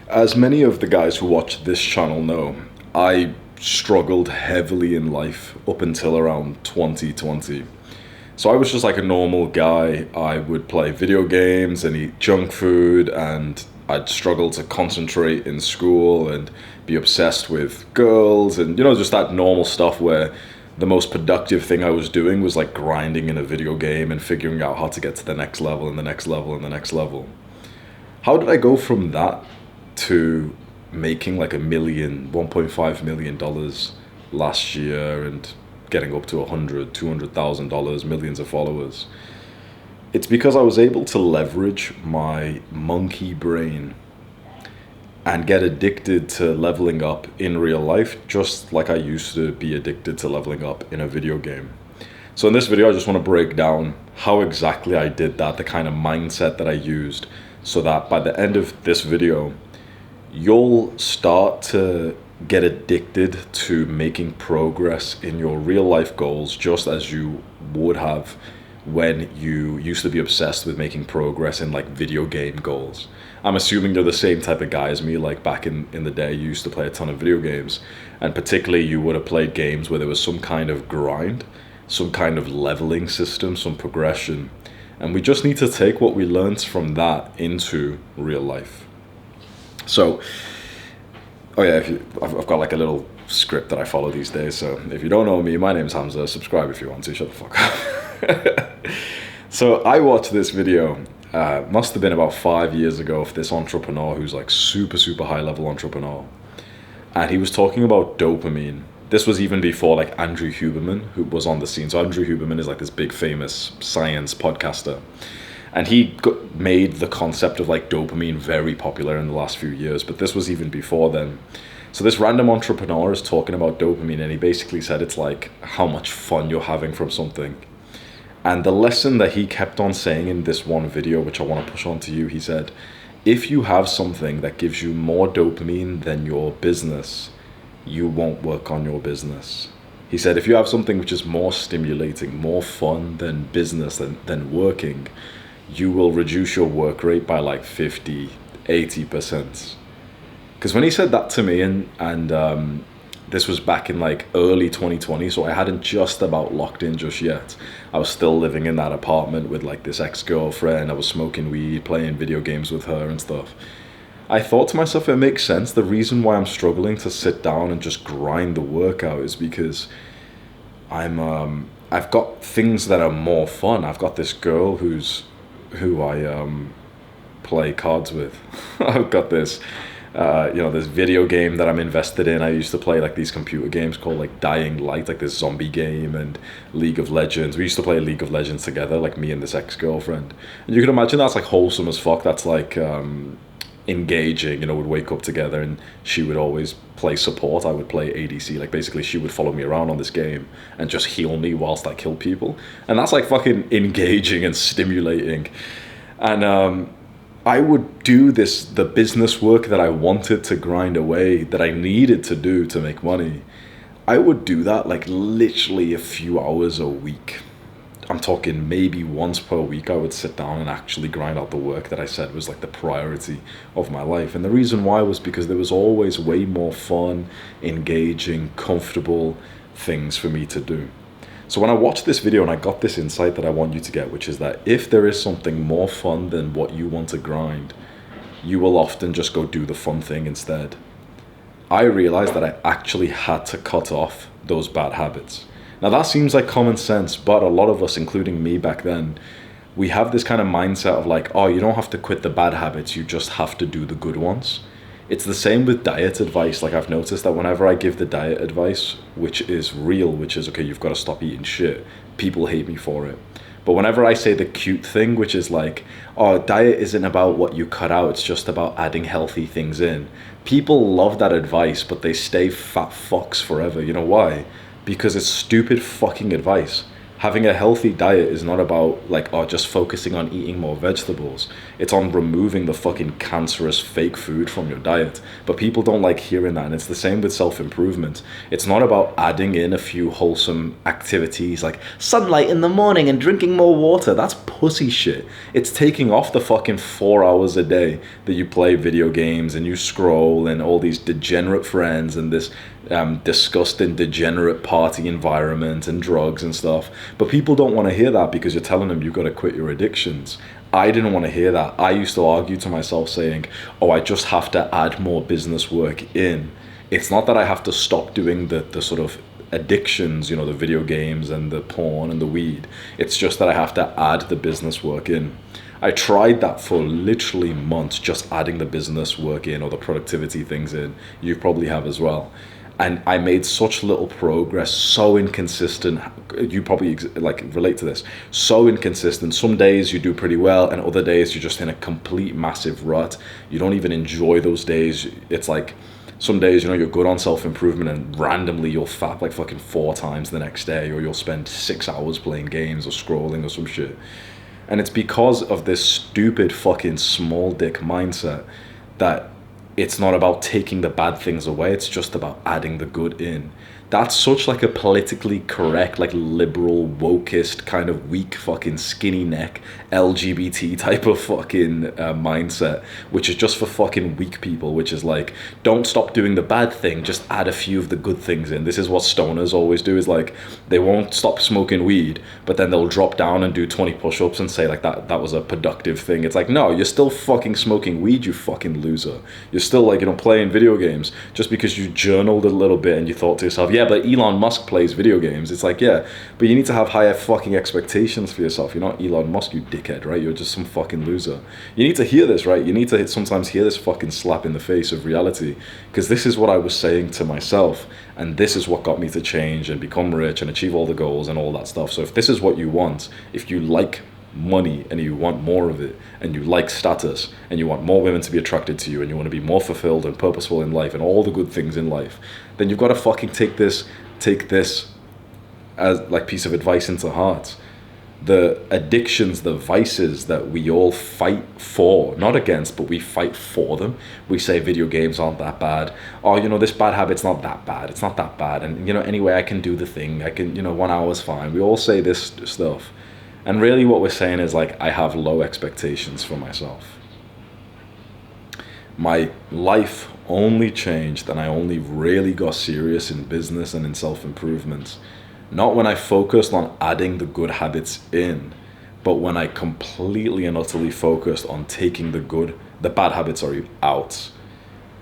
As many of the guys who watch this channel know, I struggled heavily in life up until around 2020. So I was just like a normal guy. I would play video games and eat junk food, and I'd struggle to concentrate in school and be obsessed with girls and, just that normal stuff where the most productive thing I was doing was like grinding in a video game and figuring out how to get to the next level and the next level and the next level. How did I go from that to making like $1.5 million last year and getting up to $200,000, millions of followers? It's because I was able to leverage my monkey brain and get addicted to leveling up in real life, just like I used to be addicted to leveling up in a video game. So in this video, I just want to break down how exactly I did that, the kind of mindset that I used, so that by the end of this video, you'll start to get addicted to making progress in your real life goals, just as you would have when you used to be obsessed with making progress in like video game goals. I'm assuming you're the same type of guy as me. Like back in the day, you used to play a ton of video games, and particularly you would have played games where there was some kind of grind, some kind of leveling system, some progression. And we just need to take what we learned from that into real life. So, oh yeah, I've got like a little script that I follow these days. So if you don't know me, my name's Hamza. Subscribe if you want to. Shut the fuck up. So I watched this video, must have been about 5 years ago, of this entrepreneur who's like super high level entrepreneur. And he was talking about dopamine. This was even before like Andrew Huberman, who was on the scene. So Andrew Huberman is like this big famous science podcaster. And he made the concept of like dopamine very popular in the last few years, but this was even before then. So this random entrepreneur is talking about dopamine, and he basically said it's like how much fun you're having from something. And the lesson that he kept on saying in this one video, which I want to push on to you, he said, if you have something that gives you more dopamine than your business, you won't work on your business. He said, if you have something which is more stimulating, more fun than business, than working, you will reduce your work rate by like 50, 80%. Because when he said that to me, and this was back in like early 2020, so I hadn't just about locked in just yet. I was still living in that apartment with like this ex-girlfriend. I was smoking weed, playing video games with her and stuff. I thought to myself, it makes sense. The reason why I'm struggling to sit down and just grind the workout is because I've got things that are more fun. I've got this girl who I play cards with. I've got this this video game that I'm invested in. I used to play like these computer games called like Dying Light, like this zombie game, and League of Legends. We used to play League of Legends together, like me and this ex-girlfriend. And you can imagine that's like wholesome as fuck. That's like engaging, we'd wake up together and she would always play support. I would play ADC. Like basically she would follow me around on this game and just heal me whilst I kill people. And that's like fucking engaging and stimulating. And I would do the business work that I wanted to grind away, that I needed to do to make money. I would do that like literally a few hours a week. I'm talking maybe once per week I would sit down and actually grind out the work that I said was like the priority of my life. And the reason why was because there was always way more fun, engaging, comfortable things for me to do. So when I watched this video and I got this insight that I want you to get, which is that if there is something more fun than what you want to grind, you will often just go do the fun thing instead. I realized that I actually had to cut off those bad habits. Now that seems like common sense, but a lot of us, including me back then, we have this kind of mindset of like, oh, you don't have to quit the bad habits, you just have to do the good ones. It's the same with diet advice. Like I've noticed that whenever I give the diet advice, which is real, which is, okay, you've got to stop eating shit, people hate me for it. But whenever I say the cute thing, which is like, oh, diet isn't about what you cut out, it's just about adding healthy things in, people love that advice, but they stay fat fucks forever. You know why? Because it's stupid fucking advice. Having a healthy diet is not about like, oh, just focusing on eating more vegetables. It's on removing the fucking cancerous fake food from your diet. But people don't like hearing that. And it's the same with self-improvement. It's not about adding in a few wholesome activities like sunlight in the morning and drinking more water. That's pussy shit. It's taking off the fucking 4 hours a day that you play video games and you scroll and all these degenerate friends and this disgusting degenerate party environment and drugs and stuff. But people don't want to hear that because you're telling them you've got to quit your addictions. I didn't want to hear that. I used to argue to myself saying, oh, I just have to add more business work in. It's not that I have to stop doing the sort of addictions, you know, the video games and the porn and the weed. It's just that I have to add the business work in. I tried that for literally months, just adding the business work in or the productivity things in. You probably have as well. And I made such little progress, so inconsistent. You probably like relate to this. So inconsistent. Some days you do pretty well, and other days you're just in a complete massive rut. You don't even enjoy those days. It's like some days, you know, you're good on self-improvement and randomly you'll fap like fucking 4 times the next day, or you'll spend 6 hours playing games or scrolling or some shit. And it's because of this stupid fucking small dick mindset that it's not about taking the bad things away, it's just about adding the good in. That's such like a politically correct, like liberal, wokeist, kind of weak fucking skinny neck, LGBT type of fucking mindset, which is just for fucking weak people, which is like, don't stop doing the bad thing, just add a few of the good things in. This is what stoners always do, is like, they won't stop smoking weed, but then they'll drop down and do 20 push-ups and say like that was a productive thing. It's like, no, you're still fucking smoking weed, you fucking loser. You're still like, you know, playing video games. Just because you journaled a little bit and you thought to yourself, yeah, but Elon Musk plays video games. It's like, yeah, but you need to have higher fucking expectations for yourself. You're not Elon Musk, you dickhead, right? You're just some fucking loser. You need to hear this, right? You need to sometimes hear this fucking slap in the face of reality, because this is what I was saying to myself, and this is what got me to change and become rich and achieve all the goals and all that stuff. So if this is what you want, if you like money and you want more of it, and you like status, and you want more women to be attracted to you, and you want to be more fulfilled and purposeful in life and all the good things in life, then you've got to fucking take this as like piece of advice into heart. The addictions, the vices that we all fight for, not against, but we fight for them. We say video games aren't that bad. Oh, you know, this bad habit's not that bad. It's not that bad. And, you know, anyway, I can do the thing. I can, you know, 1 hour's fine. We all say this stuff. And really what we're saying is like, I have low expectations for myself. My life only changed and I only really got serious in business and in self-improvement, not when I focused on adding the good habits in, but when I completely and utterly focused on taking the bad habits out.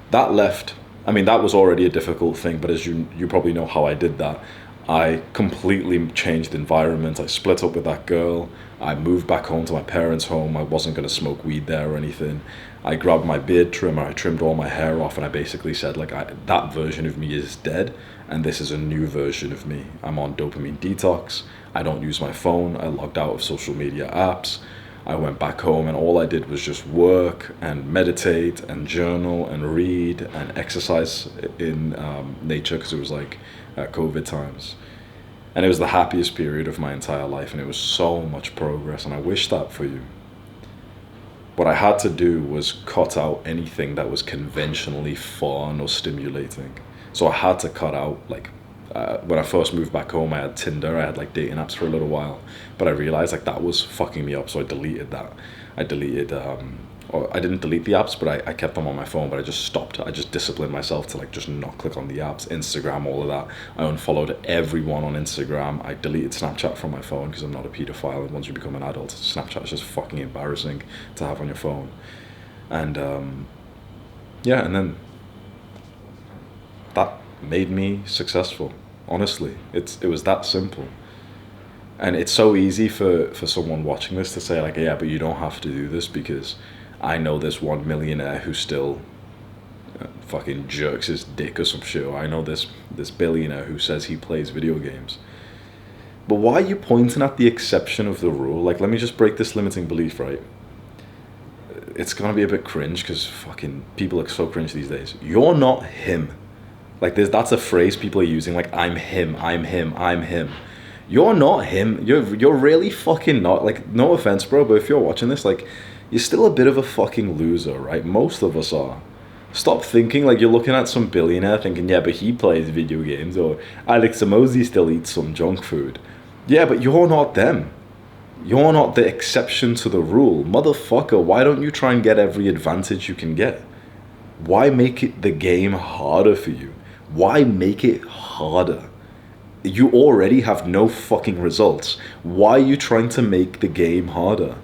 That was already a difficult thing, but as you probably know how I did that. I completely changed environment. I split up with that girl. I moved back home to my parents' home. I wasn't going to smoke weed there or anything. I grabbed my beard trimmer. I trimmed all my hair off, and I basically said, like, that version of me is dead, and this is a new version of me. I'm on dopamine detox. I don't use my phone. I logged out of social media apps. I went back home, and all I did was just work and meditate and journal and read and exercise in nature, because it was like COVID times. And it was the happiest period of my entire life, and it was so much progress, and I wish that for you. What I had to do was cut out anything that was conventionally fun or stimulating. So I had to cut out, like, when I first moved back home, I had Tinder, I had like dating apps for a little while, but I realized like that was fucking me up, so I deleted that. I didn't delete the apps, but I kept them on my phone, but I just stopped. I just disciplined myself to like just not click on the apps. Instagram, all of that. I unfollowed everyone on Instagram. I deleted Snapchat from my phone because I'm not a pedophile, and once you become an adult, Snapchat is just fucking embarrassing to have on your phone. And and then that made me successful. Honestly, it was that simple. And it's so easy for someone watching this to say like, yeah, but you don't have to do this, because I know this one millionaire who still fucking jerks his dick or some shit. Or I know this billionaire who says he plays video games. But why are you pointing at the exception of the rule? Like, let me just break this limiting belief, right? It's gonna be a bit cringe, because fucking people are so cringe these days. You're not him. Like, that's a phrase people are using, like, I'm him, I'm him, I'm him. You're not him. You're really fucking not. Like, no offense, bro, but if you're watching this, like, you're still a bit of a fucking loser, right? Most of us are. Stop thinking like you're looking at some billionaire thinking, yeah, but he plays video games, or Alex Samosi still eats some junk food. Yeah, but you're not them. You're not the exception to the rule. Motherfucker, why don't you try and get every advantage you can get? Why make it the game harder for you? Why make it harder? You already have no fucking results. Why are you trying to make the game harder?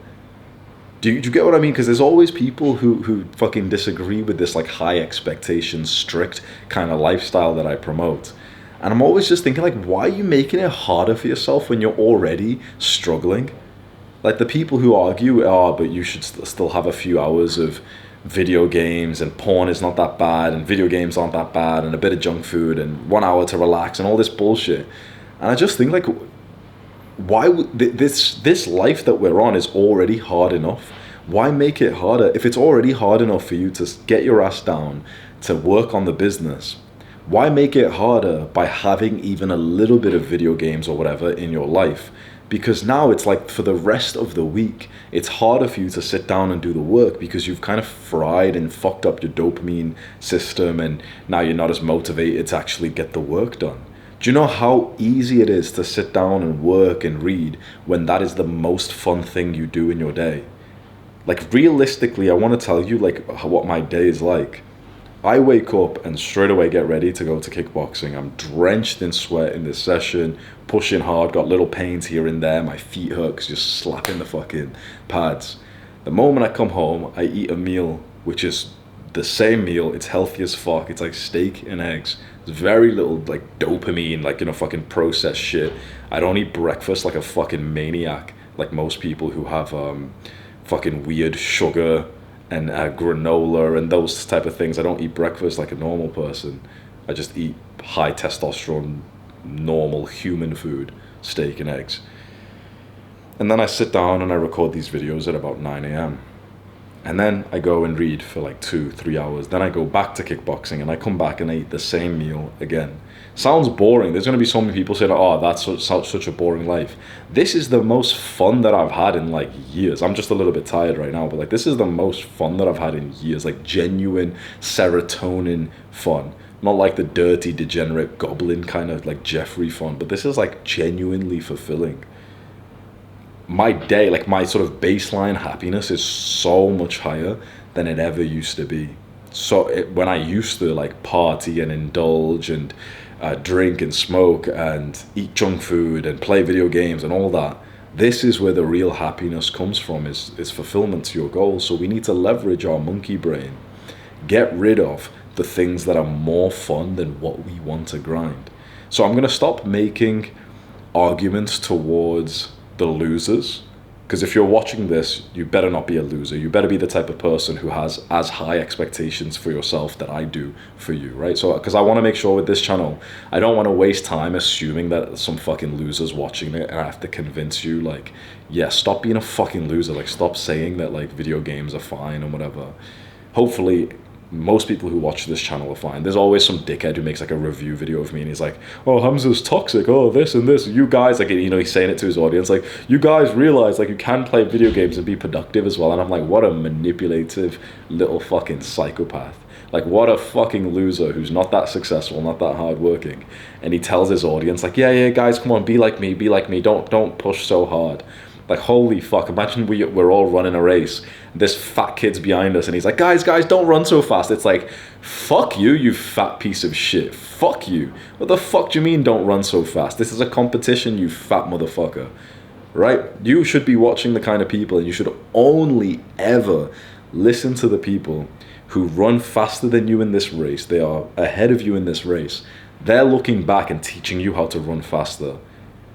Do you get what I mean? Because there's always people who fucking disagree with this like high expectations, strict kind of lifestyle that I promote. And I'm always just thinking like, why are you making it harder for yourself when you're already struggling? Like the people who argue, oh, but you should still have a few hours of video games and porn is not that bad and video games aren't that bad and a bit of junk food and 1 hour to relax and all this bullshit. And I just think like, why would this life that we're on is already hard enough? Why make it harder? If it's already hard enough for you to get your ass down to work on the business, why make it harder by having even a little bit of video games or whatever in your life? Because now it's like for the rest of the week, it's harder for you to sit down and do the work because you've kind of fried and fucked up your dopamine system, and now you're not as motivated to actually get the work done. Do you know how easy it is to sit down and work and read when that is the most fun thing you do in your day? Like realistically, I want to tell you like what my day is like. I wake up and straight away get ready to go to kickboxing. I'm drenched in sweat in this session, pushing hard, got little pains here and there. My feet hurt because just slapping the fucking pads. The moment I come home, I eat a meal, which is the same meal. It's healthy as fuck. It's like steak and eggs. There's very little like dopamine, like, you know, fucking processed shit. I don't eat breakfast like a fucking maniac, like most people who have fucking weird sugar and granola and those type of things. I don't eat breakfast like a normal person. I just eat high testosterone, normal human food, steak and eggs. And then I sit down and I record these videos at about 9 a.m. And then I go and read for like 2-3 hours. Then I go back to kickboxing and I come back and I eat the same meal again. Sounds boring. There's going to be so many people saying, oh, that's such a boring life. This is the most fun that I've had in like years. I'm just a little bit tired right now, but like this is the most fun that I've had in years. Like genuine serotonin fun. Not like the dirty, degenerate goblin kind of like Jeffrey fun, but this is like genuinely fulfilling. My day, like my sort of baseline happiness is so much higher than it ever used to be. So when I used to like party and indulge and drink and smoke and eat junk food and play video games and all that, this is where the real happiness comes from, is fulfillment to your goals. So we need to leverage our monkey brain, get rid of the things that are more fun than what we want to grind. So I'm going to stop making arguments towards the losers, because if you're watching this, you better not be a loser. You better be the type of person who has as high expectations for yourself that I do for you, right? So because I want to make sure with this channel, I don't want to waste time assuming that some fucking loser's watching it and I have to convince you like, yeah, stop being a fucking loser. Like stop saying that like video games are fine and whatever. Hopefully most people who watch this channel are fine. There's always some dickhead who makes like a review video of me and he's like, oh, Hamza's toxic, oh, this and this. You guys, like, you know, he's saying it to his audience, like, you guys realize like you can play video games and be productive as well. And I'm like, what a manipulative little fucking psychopath. Like, what a fucking loser who's not that successful, not that hardworking. And he tells his audience like, yeah, guys, come on, be like me, don't push so hard. Like, holy fuck, imagine we're all running a race. This fat kid's behind us and he's like, guys, don't run so fast. It's like, fuck you, you fat piece of shit. Fuck you. What the fuck do you mean don't run so fast? This is a competition, you fat motherfucker. Right? You should be watching the kind of people, and you should only ever listen to the people who run faster than you in this race. They are ahead of you in this race. They're looking back and teaching you how to run faster.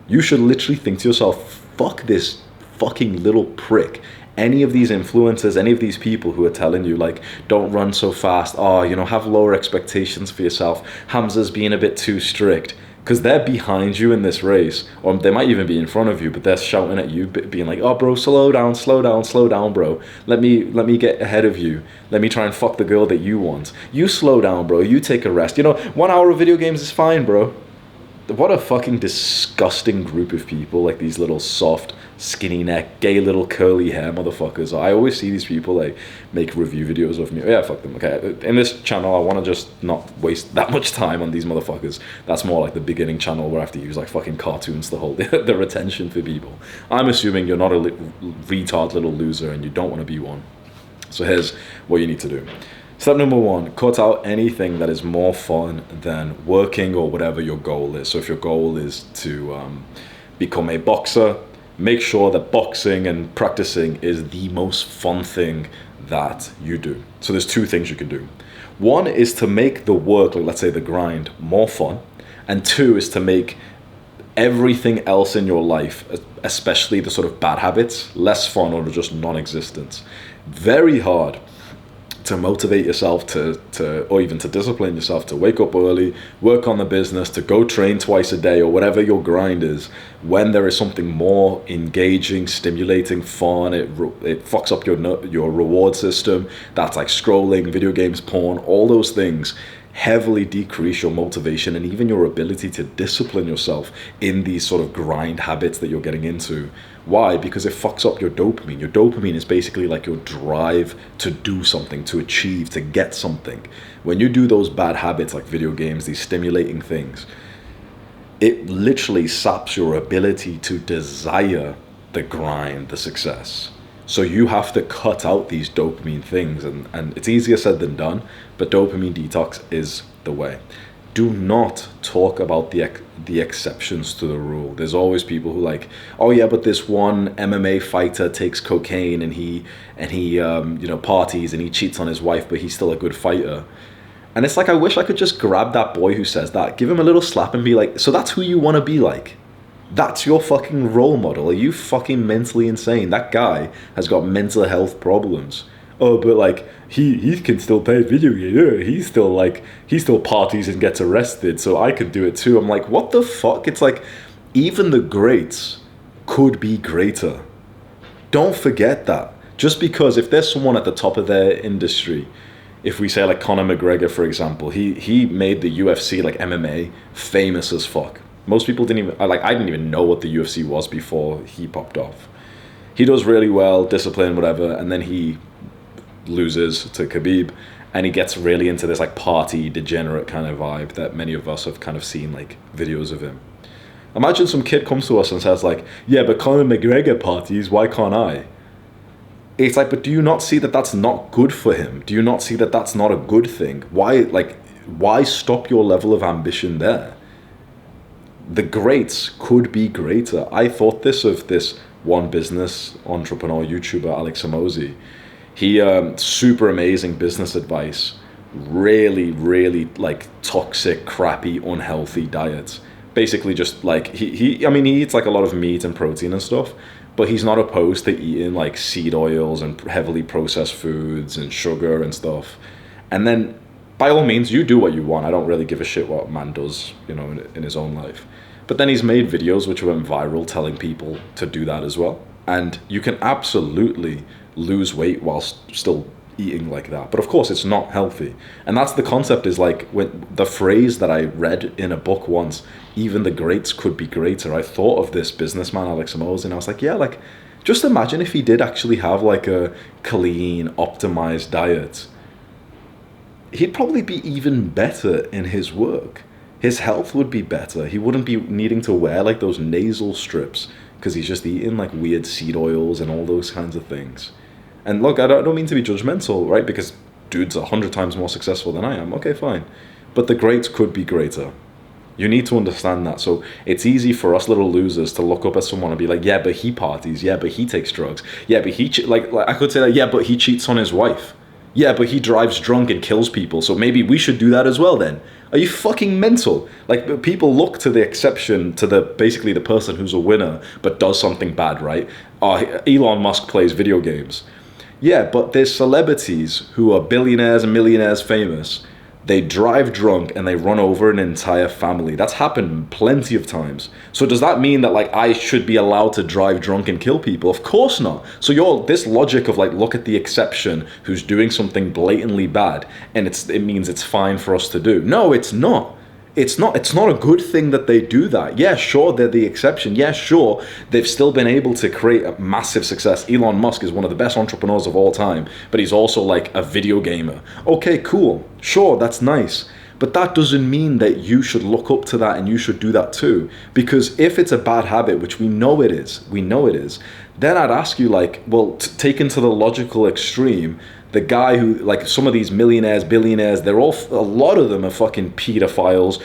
You should literally think to yourself, fuck this fucking little prick. Any of these influencers, any of these people who are telling you like, don't run so fast, oh, you know, have lower expectations for yourself, Hamza's being a bit too strict, because they're behind you in this race, or they might even be in front of you, but they're shouting at you, being like, oh bro, slow down bro, let me get ahead of you, let me try and fuck the girl that you want, you slow down bro, you take a rest, you know, 1 hour of video games is fine bro. what a fucking disgusting group of people, like these little soft, skinny neck, gay little curly hair motherfuckers. I always see these people like make review videos of me. Yeah, fuck them. Okay, in this channel, I want to just not waste that much time on these motherfuckers. That's more like the beginning channel where I have to use like fucking cartoons to hold the retention for people. I'm assuming you're not a retard little loser and you don't want to be one. So here's what you need to do. Step number one, cut out anything that is more fun than working or whatever your goal is. So if your goal is to become a boxer, make sure that boxing and practicing is the most fun thing that you do. So there's two things you can do. One is to make the work, like let's say the grind, more fun. And two is to make everything else in your life, especially the sort of bad habits, less fun or just non-existent. Very hard to motivate yourself or even to discipline yourself to wake up early, work on the business, to go train twice a day or whatever your grind is, when there is something more engaging, stimulating, fun. It fucks up your reward system. That's like scrolling, video games, porn, all those things heavily decrease your motivation and even your ability to discipline yourself in these sort of grind habits that you're getting into. Why? Because it fucks up your dopamine. Your dopamine is basically like your drive to do something, to achieve, to get something. When you do those bad habits like video games, these stimulating things, it literally saps your ability to desire the grind, the success. So you have to cut out these dopamine things, and it's easier said than done, but dopamine detox is the way. Do not talk about the exceptions to the rule. There's always people who like, oh yeah, but this one MMA fighter takes cocaine and he parties and he cheats on his wife, but he's still a good fighter. And it's like, I wish I could just grab that boy who says that, give him a little slap and be like, so that's who you want to be like? That's your fucking role model? Are you fucking mentally insane? That guy has got mental health problems. Oh, but like he can still play video games. Yeah, he still parties and gets arrested, so I could do it too. I'm like, what the fuck? It's like even the greats could be greater. Don't forget that. Just because if there's someone at the top of their industry, if we say like Conor McGregor, for example, he made the UFC, like MMA, famous as fuck. Most people I didn't even know what the UFC was before he popped off. He does really well, discipline, whatever, and then he loses to Khabib, and he gets really into this like party degenerate kind of vibe that many of us have kind of seen like videos of him. Imagine some kid comes to us and says like, yeah, but Conor McGregor parties, why can't I? It's like, but do you not see that that's not good for him? Do you not see that that's not a good thing? Why stop your level of ambition there? The greats could be greater. I thought this of this one business entrepreneur, YouTuber, Alex Hormozi. He super amazing business advice, really, really like toxic, crappy, unhealthy diets. Basically just like he eats like a lot of meat and protein and stuff, but he's not opposed to eating like seed oils and heavily processed foods and sugar and stuff. And then by all means, you do what you want. I don't really give a shit what man does, in his own life. But then he's made videos which went viral telling people to do that as well. And you can absolutely lose weight whilst still eating like that. But of course, it's not healthy. And that's the concept, is like when the phrase that I read in a book once, even the greats could be greater. I thought of this businessman, Alex Hormozi, and I was like, yeah, like just imagine if he did actually have like a clean, optimized diet. He'd probably be even better in his work. His health would be better. He wouldn't be needing to wear like those nasal strips because he's just eating like weird seed oils and all those kinds of things. And look, I don't mean to be judgmental, right? Because dude's 100 times more successful than I am. Okay, fine. But the greats could be greater. You need to understand that. So it's easy for us little losers to look up at someone and be like, yeah, but he parties. Yeah, but he takes drugs. Yeah, but he like I could say that. Yeah, but he cheats on his wife. Yeah, but he drives drunk and kills people, so maybe we should do that as well then. Are you fucking mental? Like, people look to the exception, to basically the person who's a winner but does something bad, right? Elon Musk plays video games. Yeah, but there's celebrities who are billionaires and millionaires famous. They drive drunk and they run over an entire family. That's happened plenty of times. So does that mean that like I should be allowed to drive drunk and kill people? Of course not. So this logic of like, look at the exception who's doing something blatantly bad and it means it's fine for us to do. No, it's not. It's not a good thing that they do that. Yeah, sure, they're the exception. Yeah, sure, they've still been able to create a massive success. Elon Musk is one of the best entrepreneurs of all time, but he's also like a video gamer. Okay, cool. Sure, that's nice. But that doesn't mean that you should look up to that and you should do that too. Because if it's a bad habit, which we know it is, then I'd ask you like, well, taken to the logical extreme, the guy who, like, some of these millionaires, billionaires, a lot of them are fucking pedophiles,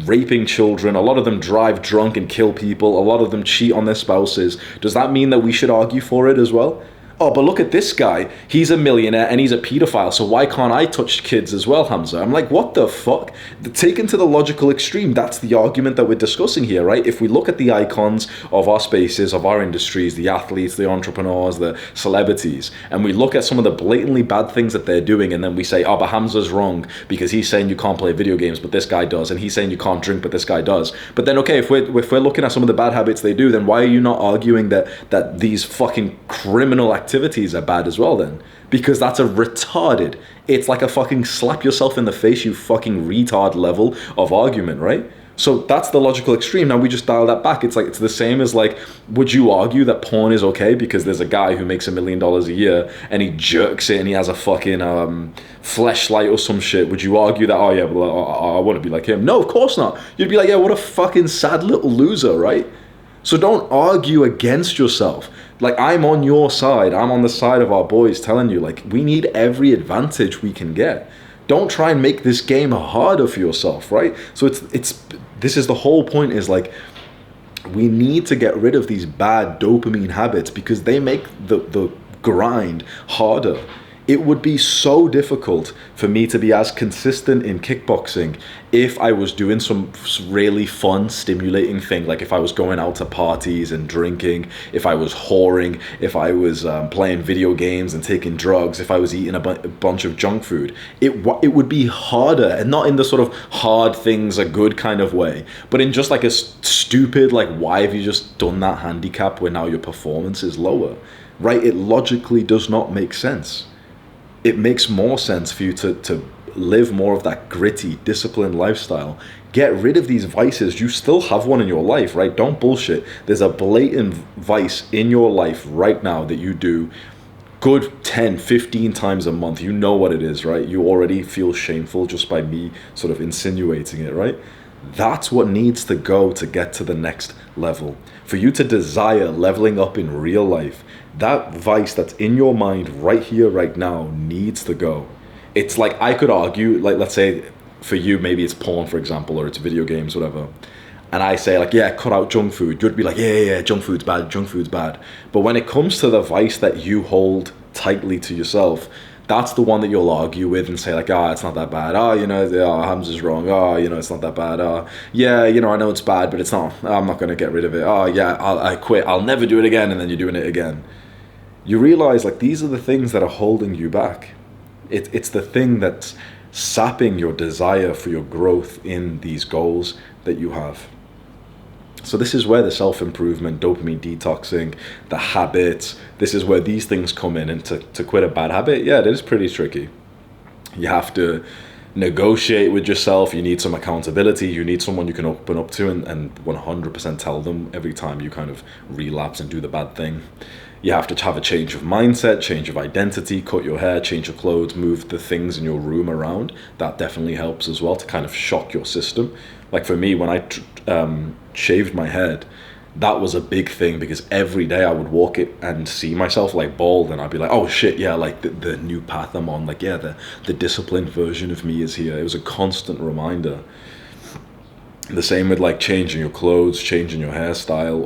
raping children. A lot of them drive drunk and kill people. A lot of them cheat on their spouses. Does that mean that we should argue for it as well? Oh, but look at this guy. He's a millionaire and he's a pedophile, so why can't I touch kids as well, Hamza? I'm like, what the fuck? Taken to the logical extreme, that's the argument that we're discussing here, right? If we look at the icons of our spaces, of our industries, the athletes, the entrepreneurs, the celebrities, and we look at some of the blatantly bad things that they're doing, and then we say, oh, but Hamza's wrong because he's saying you can't play video games, but this guy does, and he's saying you can't drink, but this guy does. But then, okay, if we're looking at some of the bad habits they do, then why are you not arguing that these fucking criminal activities are bad as well then? Because that's a retarded, it's like a fucking slap yourself in the face, you fucking retard level of argument, right? So that's the logical extreme. Now we just dial that back. It's like, it's the same as like, would you argue that porn is okay because there's a guy who makes $1 million a year and he jerks it and he has a fucking fleshlight or some shit? Would you argue that, oh yeah, well, I want to be like him? No, of course not. You'd be like, yeah, what a fucking sad little loser, right? So don't argue against yourself. Like, I'm on your side. I'm on the side of our boys telling you, like, we need every advantage we can get. Don't try and make this game harder for yourself, right? So this is the whole point, is like, we need to get rid of these bad dopamine habits because they make the grind harder. It would be so difficult for me to be as consistent in kickboxing if I was doing some really fun, stimulating thing, like if I was going out to parties and drinking, if I was whoring, if I was playing video games and taking drugs, if I was eating a bunch of junk food. It would be harder, and not in the sort of hard things are good kind of way, but in just like a stupid, like, why have you just done that handicap where now your performance is lower, right? It logically does not make sense. It makes more sense for you to live more of that gritty, disciplined lifestyle. Get rid of these vices. You still have one in your life, right? Don't bullshit. There's a blatant vice in your life right now that you do good 10, 15 times a month. You know what it is, right? You already feel shameful just by me sort of insinuating it, right? That's what needs to go to get to the next level. For you to desire leveling up in real life, that vice that's in your mind right here, right now, needs to go. It's like, I could argue, like, let's say for you, maybe it's porn, for example, or it's video games, whatever. And I say, like, yeah, cut out junk food. You'd be like, yeah, junk food's bad, junk food's bad. But when it comes to the vice that you hold tightly to yourself, that's the one that you'll argue with and say, like, it's not that bad. Hamza's wrong. It's not that bad. Yeah, I know it's bad, but it's not. I'm not going to get rid of it. I quit. I'll never do it again. And then you're doing it again. You realize, like, these are the things that are holding you back. It's the thing that's sapping your desire for your growth in these goals that you have. So this is where the self-improvement, dopamine detoxing, the habits, this is where these things come in. And to quit a bad habit, yeah, it is pretty tricky. You have to negotiate with yourself. You need some accountability. You need someone you can open up to and 100% tell them every time you kind of relapse and do the bad thing. You have to have a change of mindset, change of identity, cut your hair, change your clothes, move the things in your room around. That definitely helps as well to kind of shock your system. Like for me, when I shaved my head, that was a big thing because every day I would walk it and see myself like bald, and I'd be like, oh shit, yeah, like the new path I'm on, like, yeah, the disciplined version of me is here. It was a constant reminder. The same with like changing your clothes, changing your hairstyle,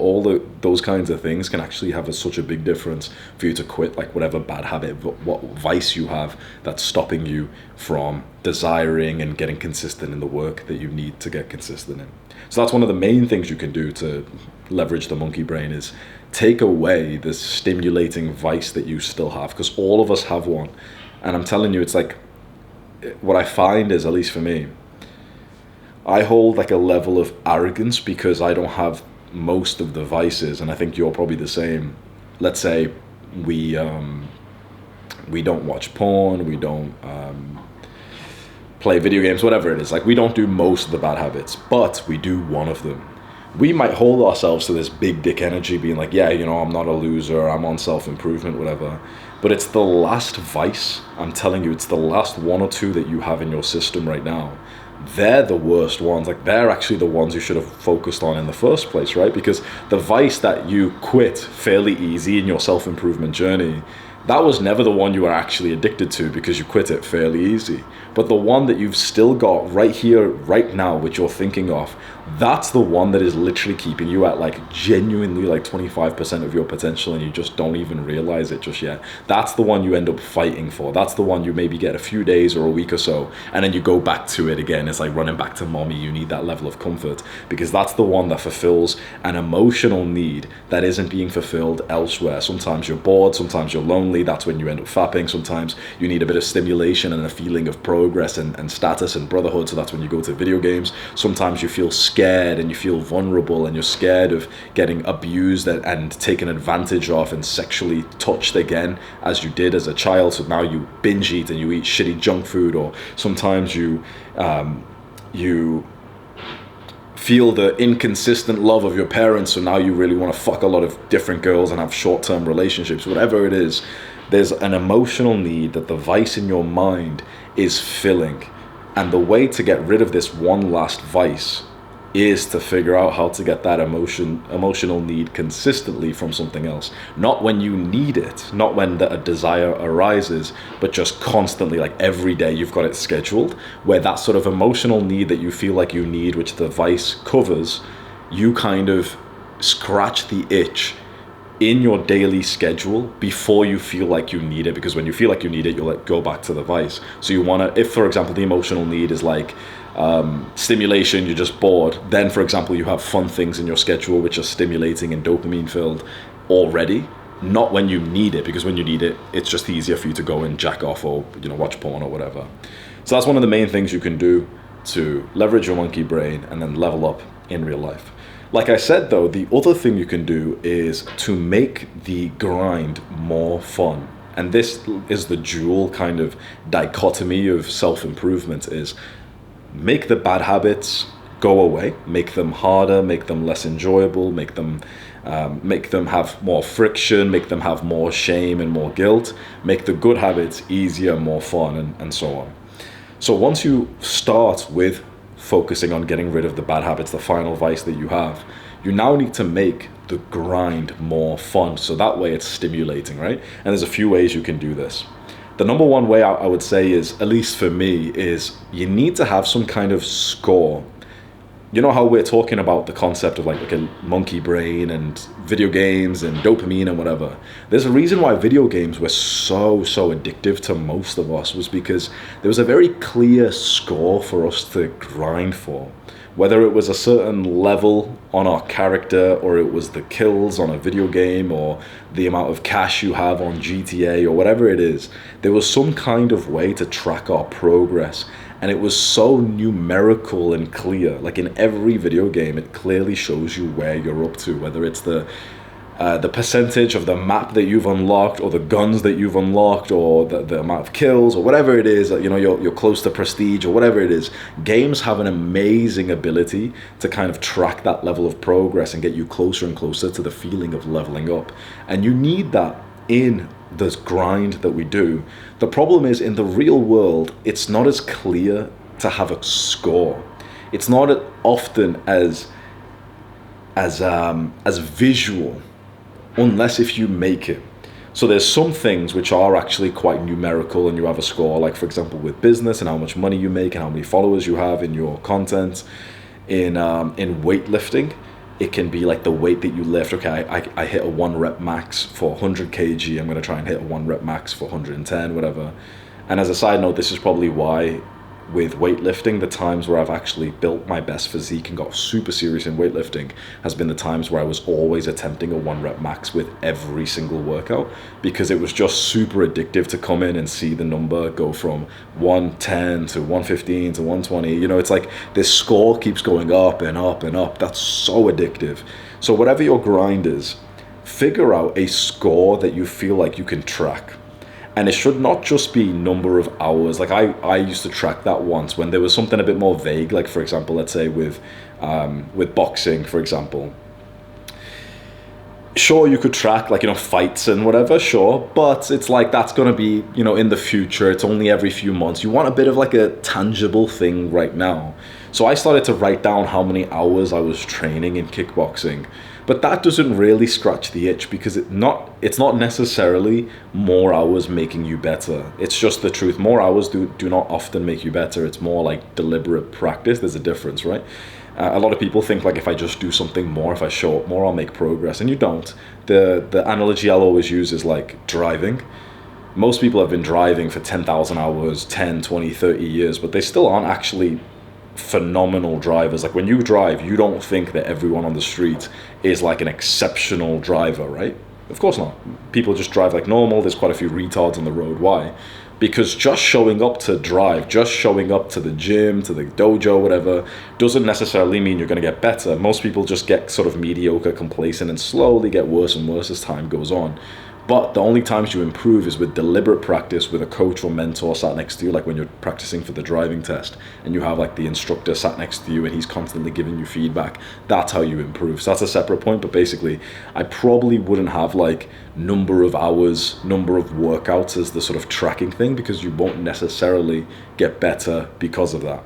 those kinds of things can actually have such a big difference for you to quit like whatever bad habit, what vice you have that's stopping you from desiring and getting consistent in the work that you need to get consistent in. So that's one of the main things you can do to leverage the monkey brain, is take away the stimulating vice that you still have, because all of us have one. And I'm telling you, it's like, what I find is, at least for me, I hold like a level of arrogance because I don't have most of the vices, and I think you're probably the same. Let's say we don't watch porn, we don't play video games, whatever it is. Like, we don't do most of the bad habits, but we do one of them. We might hold ourselves to this big dick energy, being like, yeah, you know, I'm not a loser, I'm on self-improvement, whatever. But it's the last vice, I'm telling you, it's the last one or two that you have in your system right now. They're the worst ones. Like, they're actually the ones you should have focused on in the first place, right? Because the vice that you quit fairly easy in your self-improvement journey, that was never the one you were actually addicted to, because you quit it fairly easy. But the one that you've still got right here, right now, which you're thinking of, that's the one that is literally keeping you at like genuinely like 25% of your potential, and you just don't even realize it just yet. That's the one you end up fighting for. That's the one you maybe get a few days or a week or so, and then you go back to it again. It's like running back to mommy. You need that level of comfort, because that's the one that fulfills an emotional need that isn't being fulfilled elsewhere. Sometimes you're bored, sometimes you're lonely. That's when you end up fapping. Sometimes you need a bit of stimulation and a feeling of progress and status and brotherhood, so that's when you go to video games. Sometimes you feel scared and you feel vulnerable, and you're scared of getting abused and taken advantage of and sexually touched again as you did as a child, so now you binge eat and you eat shitty junk food. Or sometimes you feel the inconsistent love of your parents, so now you really want to fuck a lot of different girls and have short-term relationships. Whatever it is, there's an emotional need that the vice in your mind is filling. And the way to get rid of this one last vice is to figure out how to get that emotional need consistently from something else. Not when you need it, not when a desire arises, but just constantly, like every day you've got it scheduled, where that sort of emotional need that you feel like you need, which the vice covers, you kind of scratch the itch in your daily schedule before you feel like you need it. Because when you feel like you need it, you'll go back to the vice. So you want to, if for example the emotional need is like stimulation, you're just bored, then for example you have fun things in your schedule which are stimulating and dopamine filled already, not when you need it, because when you need it, it's just easier for you to go and jack off or, you know, watch porn or whatever. So that's one of the main things you can do to leverage your monkey brain and then level up in real life. Like I said though, the other thing you can do is to make the grind more fun. And this is the dual kind of dichotomy of self-improvement, is make the bad habits go away, make them harder, make them less enjoyable, make them have more friction, make them have more shame and more guilt, make the good habits easier, more fun, and so on. So once you start with focusing on getting rid of the bad habits, the final vice that you have, you now need to make the grind more fun, so that way it's stimulating, right? And there's a few ways you can do this. The number one way I would say is, at least for me, is you need to have some kind of score. You know how we're talking about the concept of like a monkey brain and video games and dopamine and whatever. There's a reason why video games were so addictive to most of us, was because there was a very clear score for us to grind for. Whether it was a certain level on our character, or it was the kills on a video game, or the amount of cash you have on GTA, or whatever it is, there was some kind of way to track our progress. And it was so numerical and clear. Like in every video game, it clearly shows you where you're up to, whether it's the percentage of the map that you've unlocked, or the guns that you've unlocked, or the amount of kills, or whatever it is, you know, you're close to prestige, or whatever it is. Games have an amazing ability to kind of track that level of progress and get you closer and closer to the feeling of leveling up. And you need that in this grind that we do. The problem is, in the real world, it's not as clear to have a score. It's not often as visual, unless if you make it. So there's some things which are actually quite numerical and you have a score, like for example with business and how much money you make and how many followers you have in your content. In weightlifting, it can be like the weight that you lift. Okay, I hit a 1 rep max for 100 kg. I'm going to try and hit a 1 rep max for 110, whatever. And as a side note, this is probably why with weightlifting, the times where I've actually built my best physique and got super serious in weightlifting has been the times where I was always attempting a 1 rep max with every single workout, because it was just super addictive to come in and see the number go from 110 to 115 to 120. You know, it's like this score keeps going up and up and up. That's so addictive. So whatever your grind is, figure out a score that you feel like you can track. And it should not just be number of hours. Like I used to track that once when there was something a bit more vague. Like for example, let's say with boxing, for example. Sure, you could track like, fights and whatever, sure, but it's like that's going to be, in the future. It's only every few months. You want a bit of like a tangible thing right now. So I started to write down how many hours I was training in kickboxing. But that doesn't really scratch the itch, because it's not necessarily more hours making you better. It's just the truth. More hours do not often make you better. It's more like deliberate practice. There's a difference, right? A lot of people think like if I just do something more, if I show up more, I'll make progress. And you don't. The analogy I'll always use is like driving. Most people have been driving for 10,000 hours, 10, 20, 30 years, but they still aren't actually phenomenal drivers. Like when you drive, you don't think that everyone on the street is like an exceptional driver, right? Of course not. People just drive like normal. There's quite a few retards on the road. Why? Because just showing up to drive, just showing up to the gym, to the dojo, whatever, doesn't necessarily mean you're going to get better. Most people just get sort of mediocre, complacent, and slowly get worse and worse as time goes on. But the only times you improve is with deliberate practice, with a coach or mentor sat next to you, like when you're practicing for the driving test and you have like the instructor sat next to you and he's constantly giving you feedback. That's how you improve. So that's a separate point. But basically, I probably wouldn't have like number of hours, number of workouts as the sort of tracking thing, because you won't necessarily get better because of that.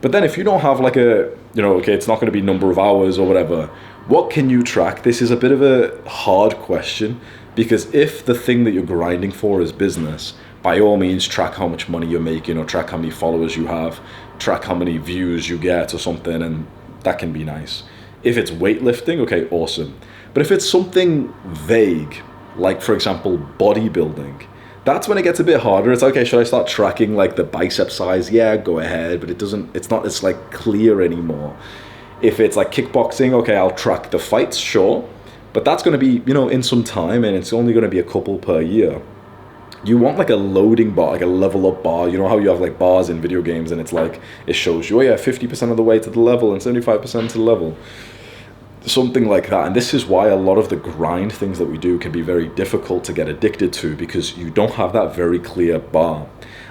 But then if you don't have like okay, it's not going to be number of hours or whatever, what can you track? This is a bit of a hard question. Because if the thing that you're grinding for is business, by all means, track how much money you're making, or track how many followers you have, track how many views you get or something, and that can be nice. If it's weightlifting, okay, awesome. But if it's something vague, like for example, bodybuilding, that's when it gets a bit harder. It's okay, should I start tracking like the bicep size? Yeah, go ahead, but it's not as like clear anymore. If it's like kickboxing, okay, I'll track the fights, sure. But that's going to be, in some time, and it's only going to be a couple per year. You want like a loading bar, like a level up bar. You know how you have like bars in video games and it's like, it shows you, 50% of the way to the level and 75% to the level. Something like that. And this is why a lot of the grind things that we do can be very difficult to get addicted to, because you don't have that very clear bar.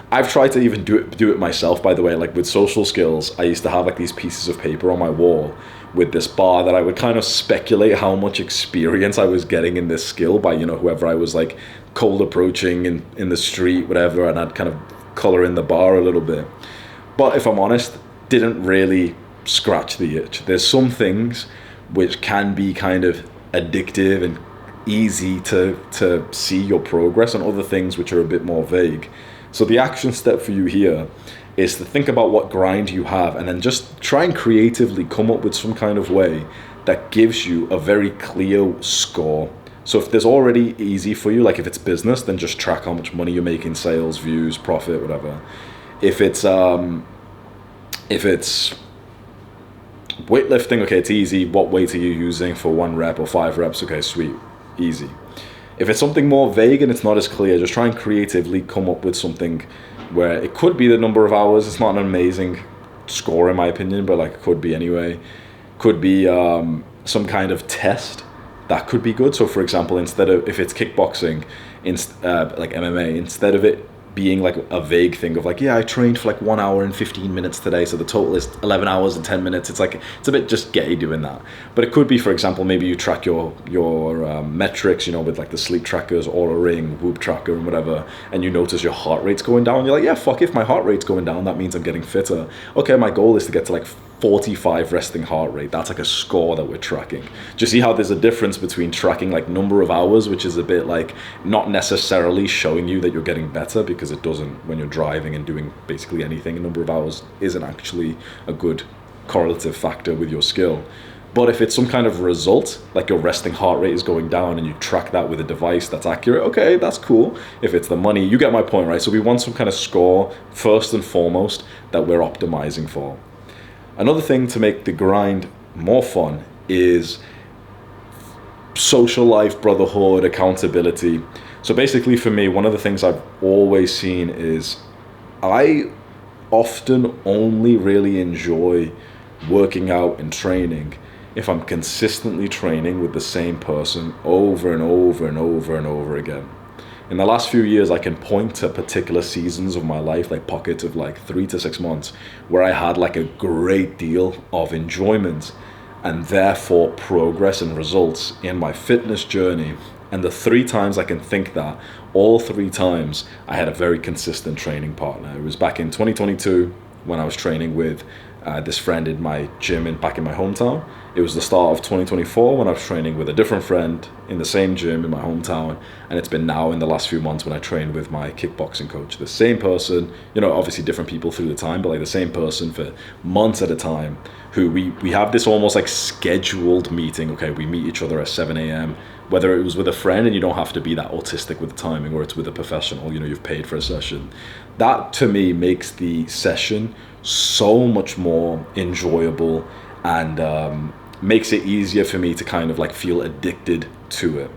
I've tried to even do it myself, by the way. Like with social skills, I used to have like these pieces of paper on my wall with this bar that I would kind of speculate how much experience I was getting in this skill by, whoever I was like cold approaching in the street, whatever, and I'd kind of color in the bar a little bit. But if I'm honest, didn't really scratch the itch. There's some things which can be kind of addictive and easy to see your progress, and other things which are a bit more vague. So the action step for you here is to think about what grind you have, and then just try and creatively come up with some kind of way that gives you a very clear score. So if there's already easy for you, like if it's business, then just track how much money you're making, sales, views, profit, whatever. If it's weightlifting, okay, it's easy. What weight are you using for 1 rep or 5 reps? Okay, sweet, easy. If it's something more vague and it's not as clear, just try and creatively come up with something where it could be the number of hours. It's not an amazing score in my opinion, but like it could be anyway. Could be some kind of test. That could be good. So for example, instead of, if it's kickboxing, like MMA, instead of it being like a vague thing of like, I trained for like 1 hour and 15 minutes today, so the total is 11 hours and 10 minutes. It's like, it's a bit just gay doing that. But it could be, for example, maybe you track your metrics, with like the sleep trackers, or a ring, Whoop tracker and whatever, and you notice your heart rate's going down. You're like, fuck, if my heart rate's going down, that means I'm getting fitter. Okay, my goal is to get to like 45 resting heart rate. That's like a score that we're tracking. Do you see how there's a difference between tracking like number of hours, which is a bit like not necessarily showing you that you're getting better, because it doesn't, when you're driving and doing basically anything, a number of hours isn't actually a good correlative factor with your skill. But if it's some kind of result, like your resting heart rate is going down and you track that with a device that's accurate, okay, that's cool. If it's the money, you get my point, right? So we want some kind of score first and foremost that we're optimizing for. Another thing to make the grind more fun is social life, brotherhood, accountability. So basically for me, one of the things I've always seen is I often only really enjoy working out and training if I'm consistently training with the same person over and over and over and over again. In the last few years, I can point to particular seasons of my life, like pockets of like 3 to 6 months, where I had like a great deal of enjoyment and therefore progress and results in my fitness journey. And the 3 times I can think that, all 3 times I had a very consistent training partner. It was back in 2022 when I was training with this friend in my gym back in my hometown. It was the start of 2024 when I was training with a different friend in the same gym in my hometown. And it's been now in the last few months when I trained with my kickboxing coach. The same person, obviously different people through the time, but like the same person for months at a time, who we have this almost like scheduled meeting. Okay, we meet each other at 7 a.m. Whether it was with a friend, and you don't have to be that autistic with the timing, or it's with a professional, you've paid for a session. That to me makes the session so much more enjoyable and makes it easier for me to kind of like feel addicted to it.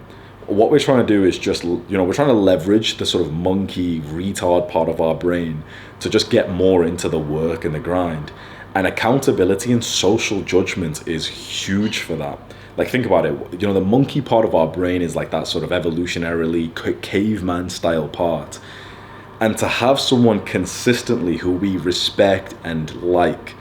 What we're trying to do is just, we're trying to leverage the sort of monkey retard part of our brain to just get more into the work and the grind. And accountability and social judgment is huge for that. Like, think about it. The monkey part of our brain is like that sort of evolutionarily caveman style part. And to have someone consistently who we respect and like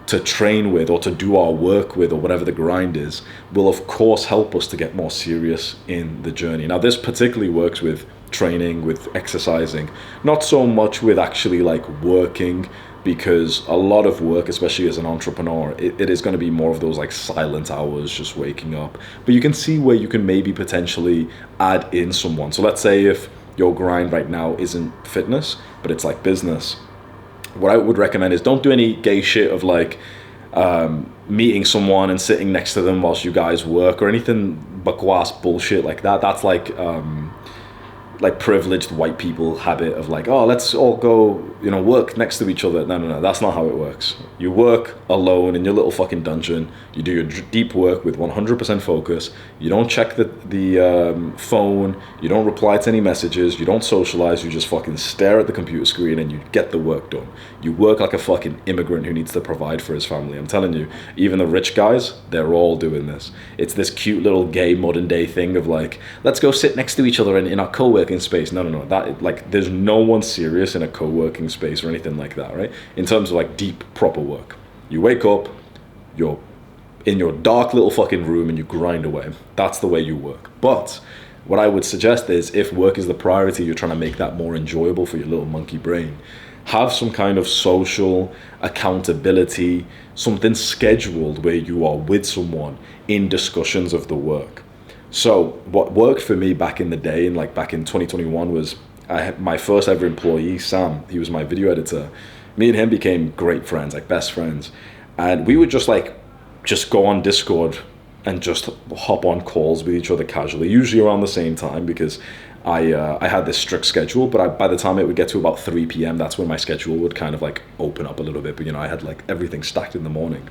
to train with or to do our work with or whatever the grind is will of course help us to get more serious in the journey. Now, this particularly works with training, with exercising, not so much with actually like working, because a lot of work, especially as an entrepreneur, it is going to be more of those like silent hours, just waking up. But you can see where you can maybe potentially add in someone. So let's say if your grind right now isn't fitness, but it's like business, what I would recommend is don't do any gay shit of like meeting someone and sitting next to them whilst you guys work or anything bakwas bullshit like that. That's like privileged white people habit of like, oh, let's all go, work next to each other. No, that's not how it works. You work alone in your little fucking dungeon. You do your deep work with 100% focus. You don't check the phone. You don't reply to any messages. You don't socialize. You just fucking stare at the computer screen and you get the work done. You work like a fucking immigrant who needs to provide for his family. I'm telling you, even the rich guys, they're all doing this. It's this cute little gay modern day thing of like, let's go sit next to each other in our co-working space. No, that like there's no one serious in a co-working space or anything like that, right? In terms of like deep proper work, you wake up, you're in your dark little fucking room and you grind away. That's the way you work. But what I would suggest is, if work is the priority, you're trying to make that more enjoyable for your little monkey brain, have some kind of social accountability, something scheduled where you are with someone in discussions of the work. So what worked for me back in the day, and like back in 2021, was I had my first ever employee, Sam. He was my video editor. Me and him became great friends, like best friends. And we would just go on Discord and just hop on calls with each other casually, usually around the same time, because I had this strict schedule, but by the time it would get to about 3 p.m., that's when my schedule would kind of like open up a little bit. But I had like everything stacked in the morning.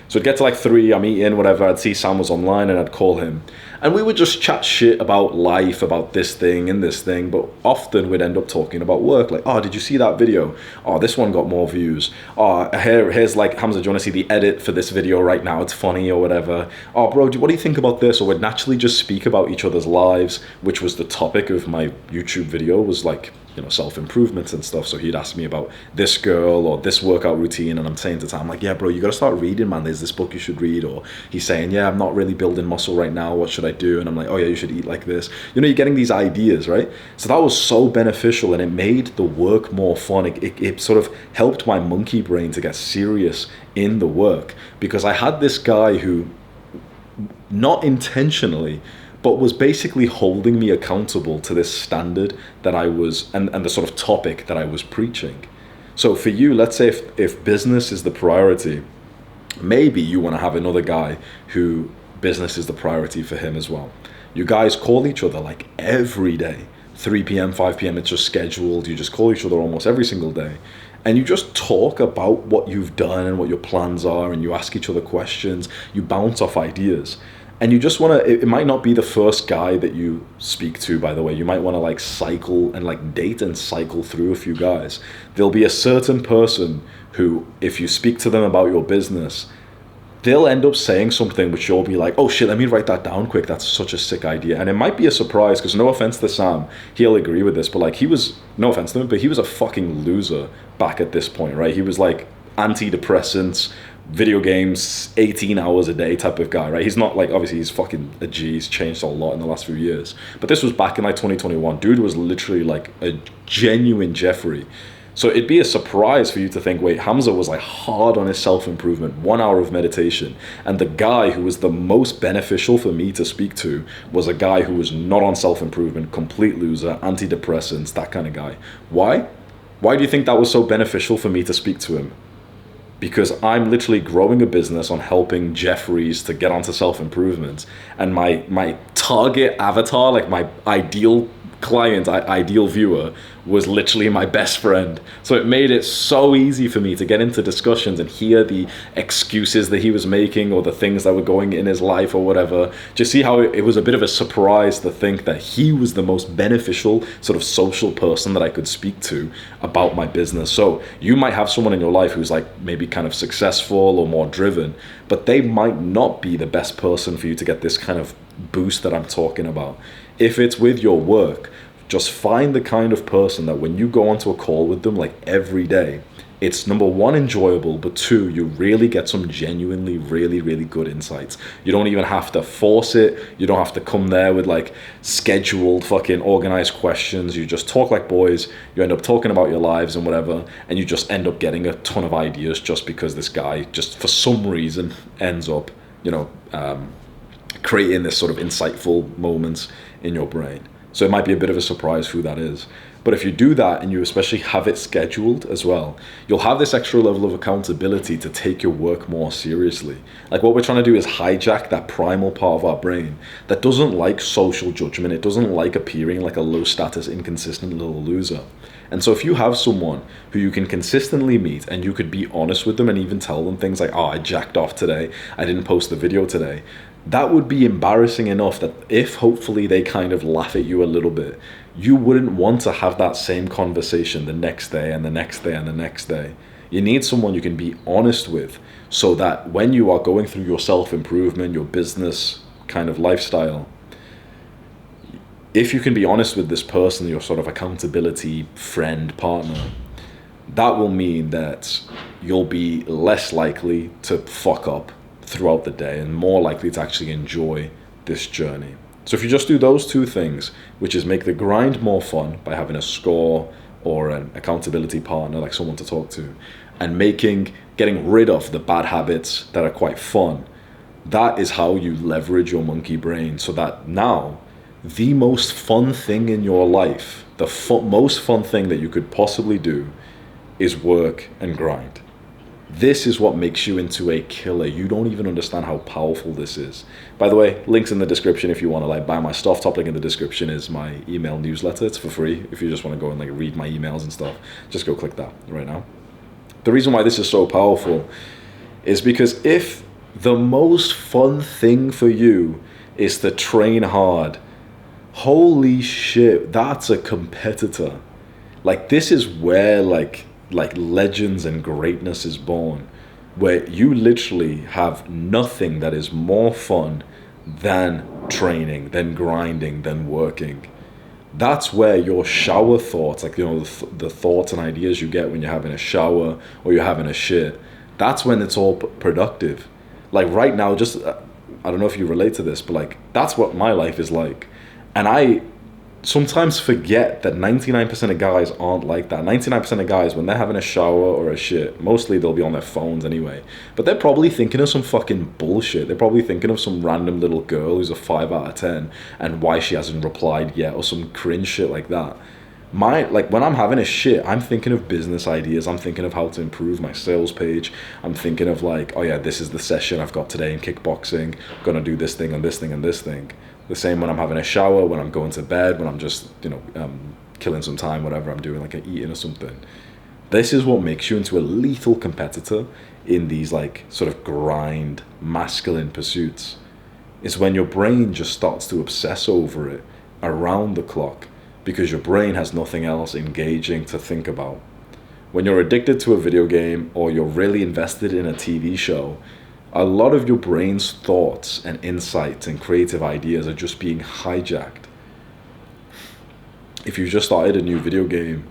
So it'd get to like 3, I'm eating, whatever, I'd see Sam was online and I'd call him. And we would just chat shit about life, about this thing and this thing, but often we'd end up talking about work. Like, oh, did you see that video? Oh, this one got more views. Oh, here's like, Hamza, do you want to see the edit for this video right now? It's funny or whatever. Oh, bro, what do you think about this? Or we'd naturally just speak about each other's lives, which was the topic of my YouTube video, was like, self-improvement and stuff. So he'd ask me about this girl or this workout routine, and I'm saying to Tom, like, yeah, bro, you got to start reading, man. There's this book you should read. Or he's saying, yeah, I'm not really building muscle right now. What should I do? And I'm like, oh yeah, you should eat like this. You're getting these ideas, right? So that was so beneficial, and it made the work more fun. It sort of helped my monkey brain to get serious in the work, because I had this guy who, not intentionally, but was basically holding me accountable to this standard that I was, and the sort of topic that I was preaching. So for you, let's say if business is the priority, maybe you want to have another guy who business is the priority for him as well. You guys call each other like every day, 3 p.m., 5 p.m., it's just scheduled. You just call each other almost every single day. And you just talk about what you've done and what your plans are, and you ask each other questions, you bounce off ideas. And you just want to, it might not be the first guy that you speak to, by the way. You might want to like cycle and like date and cycle through a few guys. There'll be a certain person who, if you speak to them about your business, they'll end up saying something which you'll be like, oh shit, let me write that down quick. That's such a sick idea. And it might be a surprise, because no offense to Sam, he'll agree with this, but like, he was, no offense to him, but he was a fucking loser back at this point, right? He was like antidepressants, video games, 18 hours a day type of guy, right? He's not like, obviously he's fucking a G, he's changed a lot in the last few years. But this was back in like 2021. Dude was literally like a genuine Jeffrey. So it'd be a surprise for you to think, wait, Hamza was like hard on his self-improvement, 1 hour of meditation. And the guy who was the most beneficial for me to speak to was a guy who was not on self-improvement, complete loser, antidepressants, that kind of guy. Why? Why do you think that was so beneficial for me to speak to him? Because I'm literally growing a business on helping Jeffries to get onto self-improvement. And my target avatar, like my ideal client, ideal viewer, was literally my best friend. So it made it so easy for me to get into discussions and hear the excuses that he was making, or the things that were going in his life or whatever. Just see how it was a bit of a surprise to think that he was the most beneficial sort of social person that I could speak to about my business. So you might have someone in your life who's like maybe kind of successful or more driven, but they might not be the best person for you to get this kind of boost that I'm talking about. If it's with your work, just find the kind of person that when you go onto a call with them like every day, it's number one, enjoyable, but two, you really get some genuinely really, really good insights. You don't even have to force it. You don't have to come there with like scheduled fucking organized questions. You just talk like boys. You end up talking about your lives and whatever, and you just end up getting a ton of ideas just because this guy just for some reason ends up, creating this sort of insightful moments in your brain. So it might be a bit of a surprise who that is. But if you do that, and you especially have it scheduled as well, you'll have this extra level of accountability to take your work more seriously. Like, what we're trying to do is hijack that primal part of our brain that doesn't like social judgment. It doesn't like appearing like a low status, inconsistent little loser. And so if you have someone who you can consistently meet, and you could be honest with them and even tell them things like, oh, I jacked off today, I didn't post the video today, that would be embarrassing enough that if hopefully they kind of laugh at you a little bit, you wouldn't want to have that same conversation the next day and the next day and the next day. You need someone you can be honest with, so that when you are going through your self-improvement, your business kind of lifestyle, if you can be honest with this person, your sort of accountability friend, partner, that will mean that you'll be less likely to fuck up throughout the day and more likely to actually enjoy this journey. So if you just do those two things, which is make the grind more fun by having a score or an accountability partner, like someone to talk to, and getting rid of the bad habits that are quite fun, that is how you leverage your monkey brain, so that now the most fun thing in your life, the most fun thing that you could possibly do, is work and grind. This is what makes you into a killer. You don't even understand how powerful this is. By the way, links in the description if you want to like buy my stuff. Top link in the description is my email newsletter. It's for free. If you just want to go and like read my emails and stuff, just go click that right now. The reason why this is so powerful is because if the most fun thing for you is to train hard, holy shit, that's a competitor. Like, this is where like legends and greatness is born, where you literally have nothing that is more fun than training, than grinding, than working. That's where your shower thoughts, like, the thoughts and ideas you get when you're having a shower or you're having a shit, that's when it's all productive. Like right now, just I don't know if you relate to this, but like, that's what my life is like. And I sometimes forget that 99% of guys aren't like that. 99% of guys, when they're having a shower or a shit, mostly they'll be on their phones anyway, but they're probably thinking of some fucking bullshit. They're probably thinking of some random little girl who's a 5 out of 10 and why she hasn't replied yet, or some cringe shit like that. When I'm having a shit, I'm thinking of business ideas. I'm thinking of how to improve my sales page. I'm thinking of like, oh yeah, this is the session I've got today in kickboxing. I'm gonna do this thing and this thing and this thing. The same when I'm having a shower, when I'm going to bed, when I'm just, killing some time, whatever I'm doing, like eating or something. This is what makes you into a lethal competitor in these like sort of grind, masculine pursuits. It's when your brain just starts to obsess over it around the clock, because your brain has nothing else engaging to think about. When you're addicted to a video game, or you're really invested in a TV show, A lot of your brain's thoughts and insights and creative ideas are just being hijacked. If you just started a new video game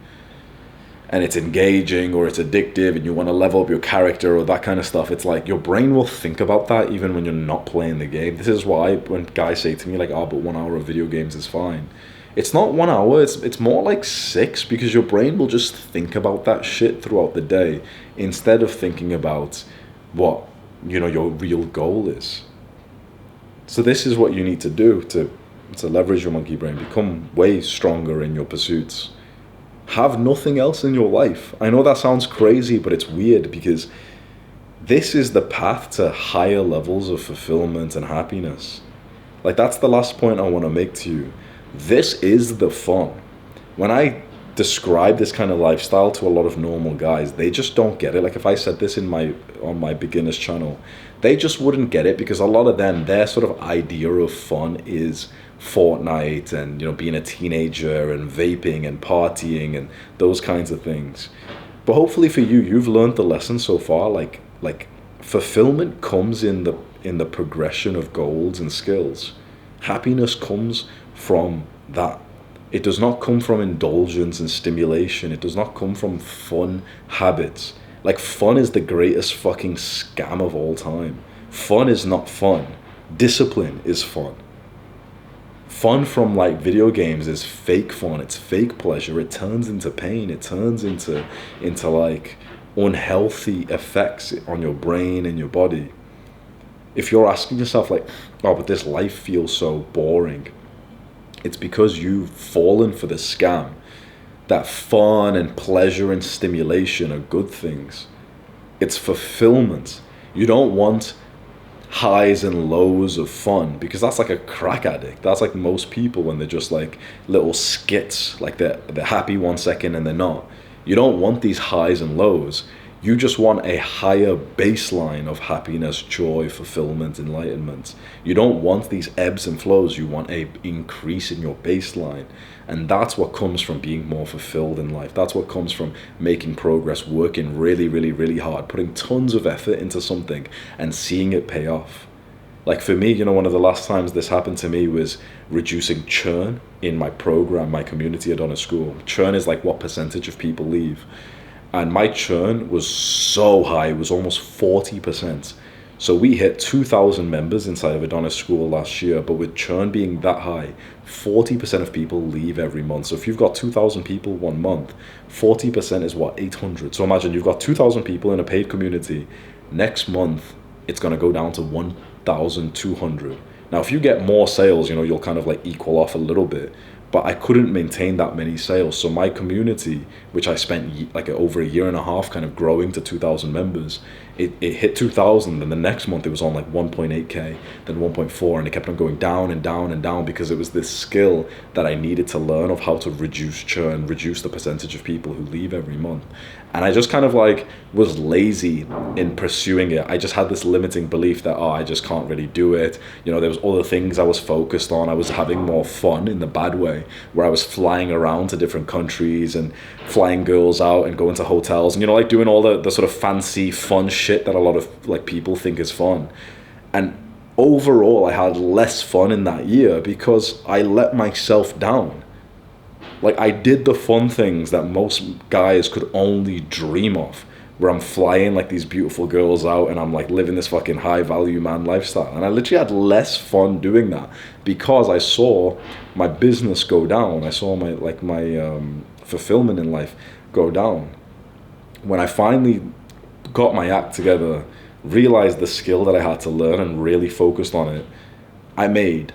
and it's engaging or it's addictive and you want to level up your character or that kind of stuff, it's like your brain will think about that even when you're not playing the game. This is why when guys say to me like, oh, but 1 hour of video games is fine. It's not 1 hour, it's more like 6, because your brain will just think about that shit throughout the day instead of thinking about what, your real goal is. So this is what you need to do to leverage your monkey brain, become way stronger in your pursuits. Have nothing else in your life. I know that sounds crazy, but it's weird because this is the path to higher levels of fulfillment and happiness. Like, that's the last point I want to make to you. This is the fun. When I describe this kind of lifestyle to a lot of normal guys, they just don't get it. Like, if I said this on my beginners channel, they just wouldn't get it, because a lot of them, their sort of idea of fun is Fortnite and being a teenager and vaping and partying and those kinds of things. But hopefully for you, you've learned the lesson so far. Like fulfillment comes in the progression of goals and skills. Happiness comes from that. It does not come from indulgence and stimulation. It does not come from fun habits. Like, fun is the greatest fucking scam of all time. Fun is not fun. Discipline is fun. Fun from like video games is fake fun. It's fake pleasure. It turns into pain. It turns into like unhealthy effects on your brain and your body. If you're asking yourself like, oh, but this life feels so boring, it's because you've fallen for the scam that fun and pleasure and stimulation are good things. It's fulfillment. You don't want highs and lows of fun, because that's like a crack addict. That's like most people when they're just like little skits, like they're happy 1 second and they're not. You don't want these highs and lows. You just want a higher baseline of happiness, joy, fulfillment, enlightenment. You don't want these ebbs and flows. You want a increase in your baseline. And that's what comes from being more fulfilled in life. That's what comes from making progress, working really, really, really hard, putting tons of effort into something and seeing it pay off. Like for me, one of the last times this happened to me was reducing churn in my program, my community at Honor School. Churn is like what percentage of people leave. And my churn was so high, it was almost 40%. So we hit 2,000 members inside of Adonis School last year, but with churn being that high, 40% of people leave every month. So if you've got 2,000 people 1 month, 40% is what, 800. So imagine you've got 2,000 people in a paid community. Next month, it's going to go down to 1,200. Now, if you get more sales, you'll kind of like equal off a little bit. But I couldn't maintain that many sales. So my community, which I spent like over a year and a half kind of growing to 2,000 members, it hit 2,000, and the next month it was on like 1.8K, then 1.4, and it kept on going down and down and down, because it was this skill that I needed to learn of how to reduce churn, reduce the percentage of people who leave every month. And I just kind of like was lazy in pursuing it. I just had this limiting belief that, I just can't really do it. There was other things I was focused on. I was having more fun in the bad way, where I was flying around to different countries and flying girls out and going to hotels and, like doing all the sort of fancy fun shit that a lot of like people think is fun. And overall, I had less fun in that year because I let myself down. Like, I did the fun things that most guys could only dream of, where I'm flying like these beautiful girls out and I'm like living this fucking high value man lifestyle. And I literally had less fun doing that because I saw my business go down. I saw my fulfillment in life go down. When I finally got my act together, realized the skill that I had to learn and really focused on it, I made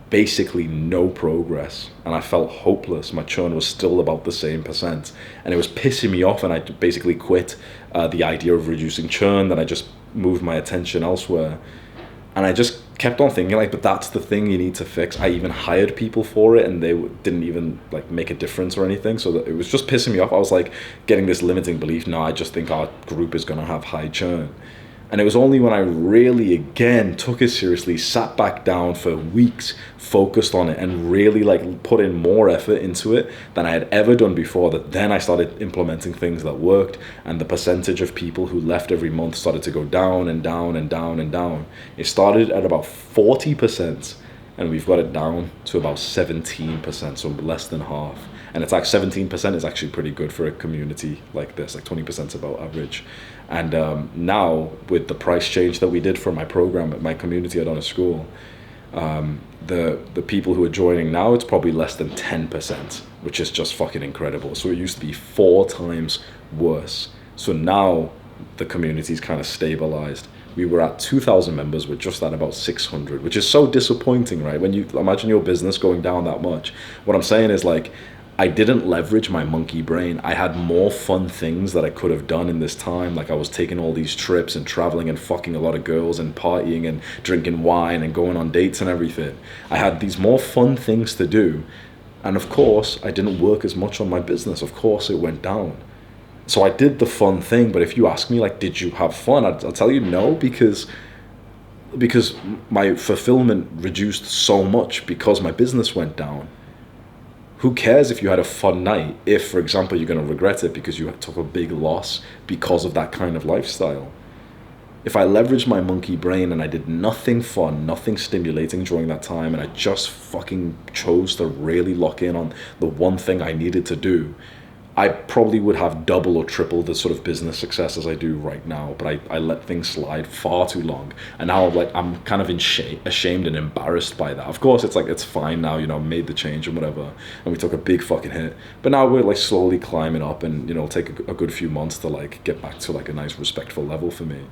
basically no progress, and I felt hopeless. My churn was still about the same percent, and it was pissing me off, and I basically quit the idea of reducing churn. Then I just moved my attention elsewhere, and I just kept on thinking like, but that's the thing you need to fix. I even hired people for it, and they didn't even like make a difference or anything. So that it was just pissing me off. I was like getting this limiting belief, no, I just think our group is going to have high churn. And it was only when I really, again, took it seriously, sat back down for weeks, focused on it, and really like put in more effort into it than I had ever done before, that then I started implementing things that worked, and the percentage of people who left every month started to go down and down and down and down. It started at about 40%, and we've got it down to about 17%, so less than half. And it's like 17% is actually pretty good for a community like this. Like 20% is about average. And now with the price change that we did for my program at my community at Honor School, the people who are joining now, it's probably less than 10%, which is just fucking incredible. So it used to be 4 times worse. So now the community's kind of stabilized. We were at 2,000 members. We're just at about 600, which is so disappointing, right? When you imagine your business going down that much. What I'm saying is, like, I didn't leverage my monkey brain. I had more fun things that I could have done in this time. Like, I was taking all these trips and traveling and fucking a lot of girls and partying and drinking wine and going on dates and everything. I had these more fun things to do. And of course, I didn't work as much on my business. Of course, it went down. So I did the fun thing. But if you ask me, like, did you have fun? I'll tell you no, because my fulfillment reduced so much because my business went down. Who cares if you had a fun night if, for example, you're going to regret it because you took a big loss because of that kind of lifestyle? If I leveraged my monkey brain and I did nothing fun, nothing stimulating during that time, and I just fucking chose to really lock in on the one thing I needed to do, I probably would have double or triple the sort of business success as I do right now. But I let things slide far too long, and now I'm kind of ashamed and embarrassed by that. Of course, it's like, it's fine now, I made the change and whatever, and we took a big fucking hit. But now we're like slowly climbing up, and it'll take a good few months to like get back to like a nice respectful level for me.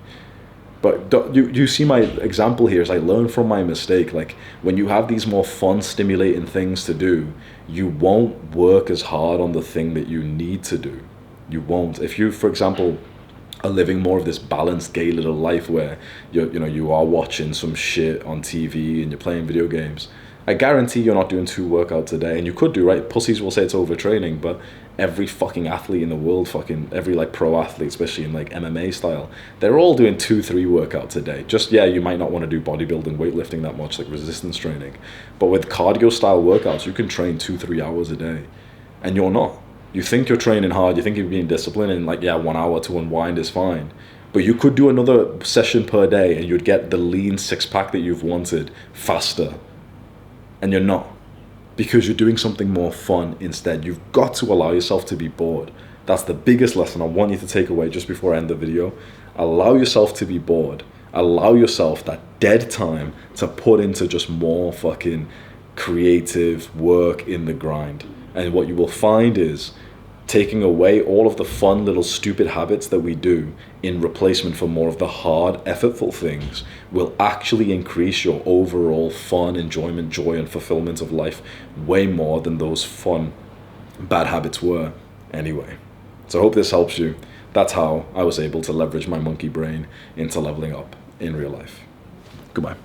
But you see my example here is I learn from my mistake. Like, when you have these more fun, stimulating things to do, you won't work as hard on the thing that you need to do. You won't. If you, for example, are living more of this balanced, gay little life where you are watching some shit on TV and you're playing video games, I guarantee you're not doing 2 workouts a day. And you could do, right? Pussies will say it's overtraining, but every fucking athlete in the world, every like pro athlete, especially in like MMA style, they're all doing 2-3 workouts a day. Just, yeah, you might not want to do bodybuilding, weightlifting that much, like resistance training. But with cardio style workouts, you can train 2-3 hours a day. And you're not. You think you're training hard, you think you're being disciplined, and like, yeah, 1 hour to unwind is fine. But you could do another session per day and you'd get the lean 6-pack that you've wanted faster. And you're not, because you're doing something more fun instead. You've got to allow yourself to be bored. That's the biggest lesson I want you to take away just before I end the video. Allow yourself to be bored. Allow yourself that dead time to put into just more fucking creative work in the grind. And what you will find is, taking away all of the fun little stupid habits that we do in replacement for more of the hard, effortful things will actually increase your overall fun, enjoyment, joy, and fulfillment of life way more than those fun, bad habits were anyway. So I hope this helps you. That's how I was able to leverage my monkey brain into leveling up in real life. Goodbye.